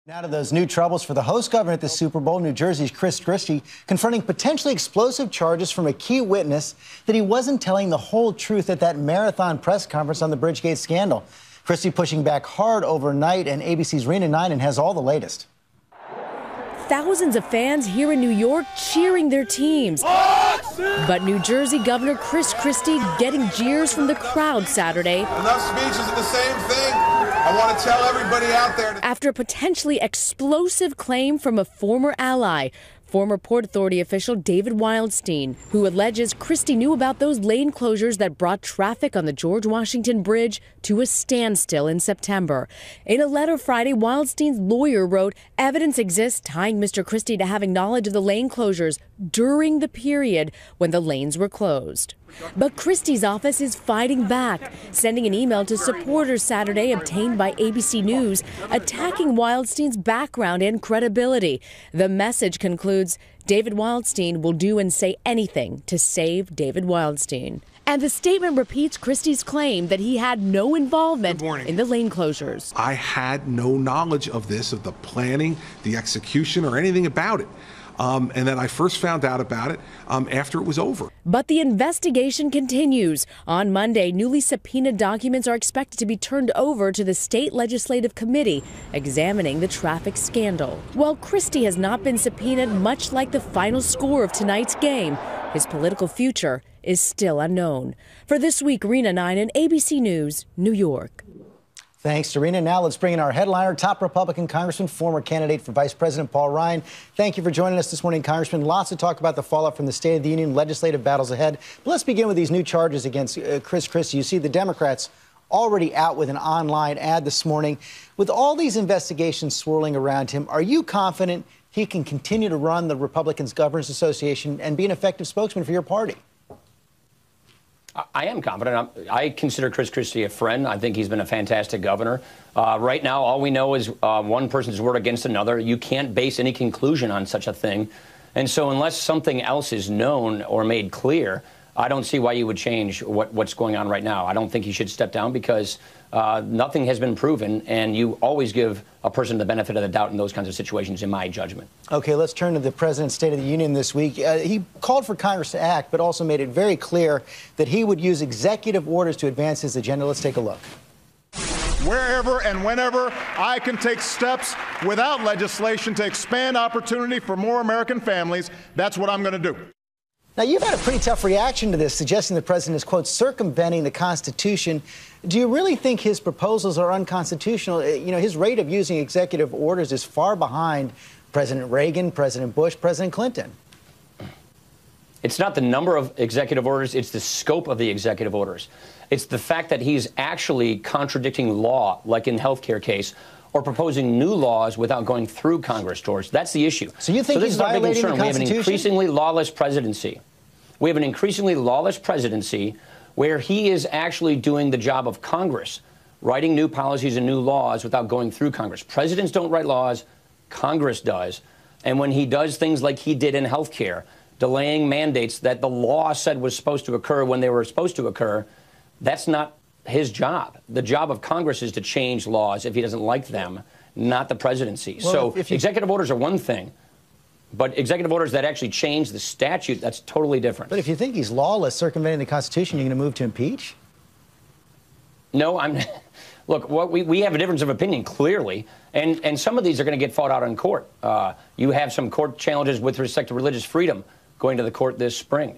Now to those new troubles for the host governor at the Super Bowl. New Jersey's Chris Christie confronting potentially explosive charges from a key witness that he wasn't telling the whole truth at that marathon press conference on the Bridgegate scandal. Christie pushing back hard overnight, and ABC's Rena Ninan has all the latest. Thousands of fans here in New York cheering their teams. But New Jersey Governor Chris Christie getting jeers from the crowd Saturday. Enough speeches are the same thing. I want to tell everybody out there. After a potentially explosive claim from a former ally, former Port Authority official David Wildstein, who alleges Christie knew about those lane closures that brought traffic on the George Washington Bridge to a standstill in September. In a letter Friday, Wildstein's lawyer wrote, evidence exists tying Mr. Christie to having knowledge of the lane closures during the period when the lanes were closed. But Christie's office is fighting back, sending an email to supporters Saturday obtained by ABC News, attacking Wildstein's background and credibility. The message concludes, David Wildstein will do and say anything to save David Wildstein. And the statement repeats Christie's claim that he had no involvement in the lane closures. I had no knowledge of this, of the planning, the execution, or anything about it. And then I first found out about it after it was over. But the investigation continues. On Monday, newly subpoenaed documents are expected to be turned over to the state legislative committee examining the traffic scandal. While Christie has not been subpoenaed, much like the final score of tonight's game, his political future is still unknown. For This Week, Rena Ninan, ABC News, New York. Thanks, Serena. Now let's bring in our headliner, top Republican Congressman, former candidate for Vice President Paul Ryan. Thank you for joining us this morning, Congressman. Lots to talk about the fallout from the State of the Union, legislative battles ahead. But let's begin with these new charges against Chris Christie. You see the Democrats already out with an online ad this morning. With all these investigations swirling around him, are you confident he can continue to run the Republicans Governors Association and be an effective spokesman for your party? I am confident. I consider Chris Christie a friend. I think he's been a fantastic governor. Right now, all we know is one person's word against another. You can't base any conclusion on such a thing. And so unless something else is known or made clear, I don't see why you would change what's going on right now. I don't think he should step down because nothing has been proven, and you always give a person the benefit of the doubt in those kinds of situations, in my judgment. Okay, let's turn to the President's State of the Union this week. He called for Congress to act, but also made it very clear that he would use executive orders to advance his agenda. Let's take a look. Wherever and whenever I can take steps without legislation to expand opportunity for more American families, that's what I'm going to do. Now, you've had a pretty tough reaction to this, suggesting the president is, quote, circumventing the Constitution. Do you really think his proposals are unconstitutional? You know, his rate of using executive orders is far behind President Reagan, President Bush, President Clinton. It's not the number of executive orders, it's the scope of the executive orders. It's the fact that he's actually contradicting law, like in the healthcare case, or proposing new laws without going through Congress, George. That's the issue. So you think he's violating the Constitution? We have an increasingly lawless presidency. We have an increasingly lawless presidency where he is actually doing the job of Congress, writing new policies and new laws without going through Congress. Presidents don't write laws, Congress does. And when he does things like he did in health care, delaying mandates that the law said was supposed to occur when they were supposed to occur, that's not his job. The job of Congress is to change laws if he doesn't like them, not the presidency. Well, so executive orders are one thing. But executive orders that actually change the statute, that's totally different. But if you think he's lawless, circumventing the Constitution, you're going to move to impeach? No, I'm look, we have a difference of opinion, clearly. And some of these are going to get fought out in court. You have some court challenges with respect to religious freedom going to the court this spring.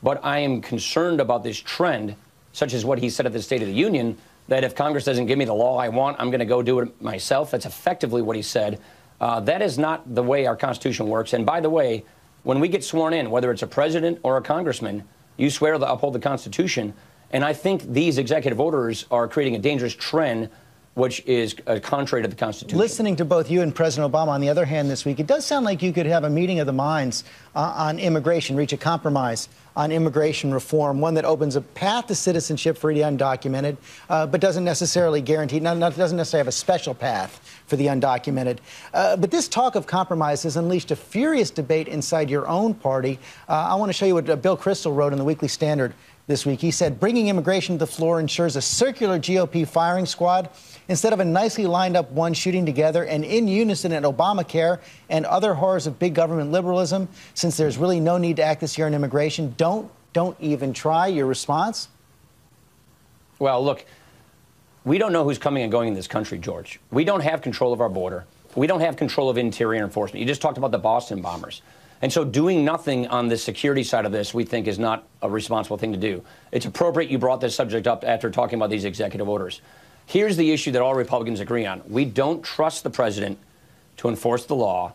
But I am concerned about this trend, such as what he said at the State of the Union, that if Congress doesn't give me the law I want, I'm going to go do it myself. That's effectively what he said. That is not the way our Constitution works. And by the way, when we get sworn in, whether it's a president or a congressman, you swear to uphold the Constitution. And I think these executive orders are creating a dangerous trend, which is contrary to the Constitution. Listening to both you and President Obama, on the other hand, this week, it does sound like you could have a meeting of the minds on immigration, reach a compromise on immigration reform, one that opens a path to citizenship for the undocumented, but doesn't necessarily guarantee, doesn't necessarily have a special path for the undocumented. But this talk of compromise has unleashed a furious debate inside your own party. I want to show you what Bill Kristol wrote in the Weekly Standard this week. He said bringing immigration to the floor ensures a circular GOP firing squad instead of a nicely lined up one shooting together and in unison at Obamacare and other horrors of big government liberalism. Since there's really no need to act this year on immigration, don't even try. Your response? Well, look, we don't know who's coming and going in this country, George. We don't have control of our border. We don't have control of interior enforcement. You just talked about the Boston bombers. And so doing nothing on the security side of this, we think, is not a responsible thing to do. It's appropriate you brought this subject up after talking about these executive orders. Here's the issue that all Republicans agree on. We don't trust the president to enforce the law.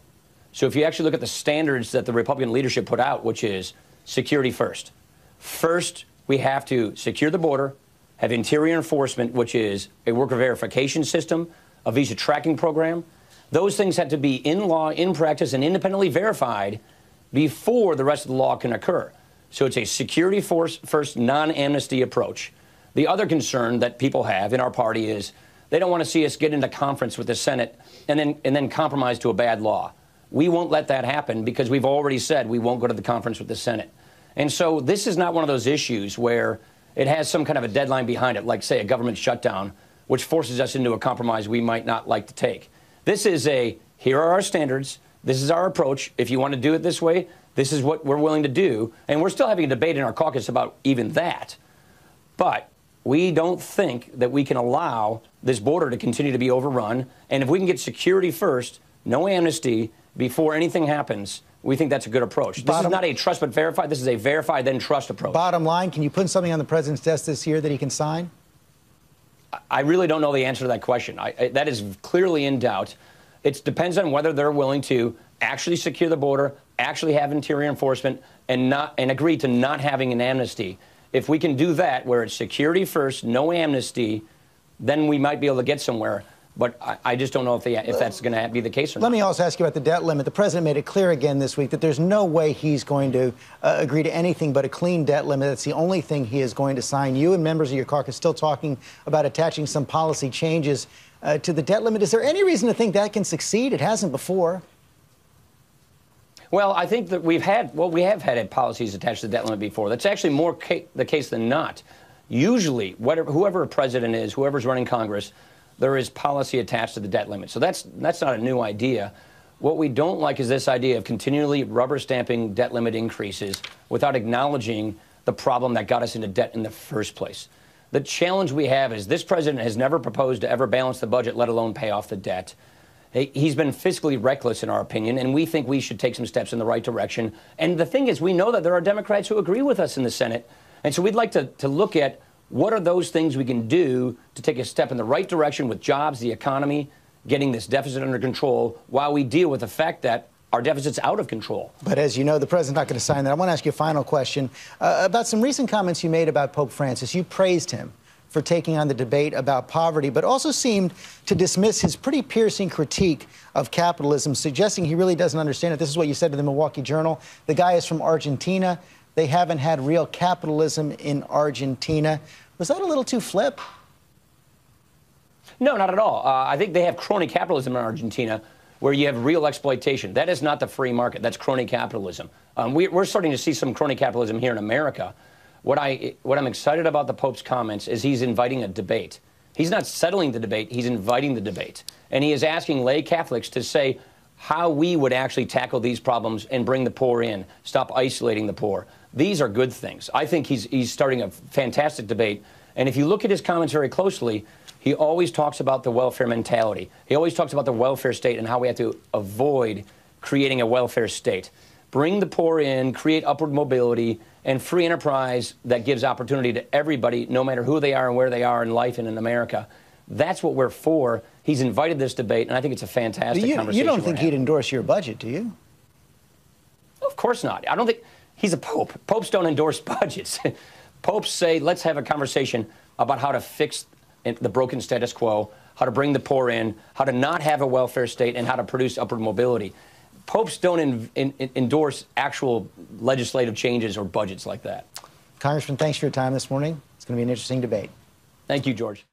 So if you actually look at the standards that the Republican leadership put out, which is security first. First, we have to secure the border, have interior enforcement, which is a worker verification system, a visa tracking program. Those things have to be in law, in practice, and independently verified before the rest of the law can occur. So it's a security first, non-amnesty approach. The other concern that people have in our party is they don't want to see us get into conference with the Senate and then compromise to a bad law. We won't let that happen because we've already said we won't go to the conference with the Senate. And so this is not one of those issues where it has some kind of a deadline behind it, like, say, a government shutdown, which forces us into a compromise we might not like to take. This is here are our standards. This is our approach. If you want to do it this way, this is what we're willing to do. And we're still having a debate in our caucus about even that. But we don't think that we can allow this border to continue to be overrun. And if we can get security first, no amnesty, before anything happens, we think that's a good approach. This is not a trust but verify. This is a verify then trust approach. Bottom line, can you put something on the president's desk this year that he can sign? I really don't know the answer to that question. That is clearly in doubt. It depends on whether they're willing to actually secure the border, actually have interior enforcement, and agree to not having an amnesty. If we can do that, where it's security first, no amnesty, then we might be able to get somewhere. But I just don't know if that's going to be the case or not. Let me also ask you about the debt limit. The president made it clear again this week that there's no way he's going to agree to anything but a clean debt limit. That's the only thing he is going to sign. You and members of your caucus still talking about attaching some policy changes to the debt limit. Is there any reason to think that can succeed? It hasn't before. Well, I think that we have had policies attached to the debt limit before. That's actually more the case than not. Usually, whoever a president is, whoever's running Congress, there is policy attached to the debt limit. So that's not a new idea. What we don't like is this idea of continually rubber stamping debt limit increases without acknowledging the problem that got us into debt in the first place. The challenge we have is this president has never proposed to ever balance the budget, let alone pay off the debt. He's been fiscally reckless, in our opinion, and we think we should take some steps in the right direction. And the thing is, we know that there are Democrats who agree with us in the Senate. And so we'd like to look at what are those things we can do to take a step in the right direction with jobs, the economy, getting this deficit under control, while we deal with the fact that our deficit's out of control. But as you know, the president's not going to sign that. I want to ask you a final question about some recent comments you made about Pope Francis. You praised him for taking on the debate about poverty, but also seemed to dismiss his pretty piercing critique of capitalism, suggesting he really doesn't understand it. This is what you said to the Milwaukee Journal. The guy is from Argentina. They haven't had real capitalism in Argentina. Was that a little too flip? No, not at all. I think they have crony capitalism in Argentina where you have real exploitation. That is not the free market. That's crony capitalism. We're starting to see some crony capitalism here in America. What I'm excited about the Pope's comments is he's inviting a debate. He's not settling the debate. He's inviting the debate. And he is asking lay Catholics to say how we would actually tackle these problems and bring the poor in, stop isolating the poor. These are good things. I think he's starting a fantastic debate. And if you look at his comments very closely, he always talks about the welfare mentality. He always talks about the welfare state and how we have to avoid creating a welfare state. Bring the poor in, create upward mobility, and free enterprise that gives opportunity to everybody, no matter who they are and where they are in life and in America. That's what we're for. He's invited this debate, and I think it's a fantastic conversation. You don't think he'd endorse your budget, do you? Of course not. I don't think he's a pope. Popes don't endorse budgets. Popes say, let's have a conversation about how to fix the broken status quo, how to bring the poor in, how to not have a welfare state, and how to produce upward mobility. Popes don't endorse actual legislative changes or budgets like that. Congressman, thanks for your time this morning. It's going to be an interesting debate. Thank you, George.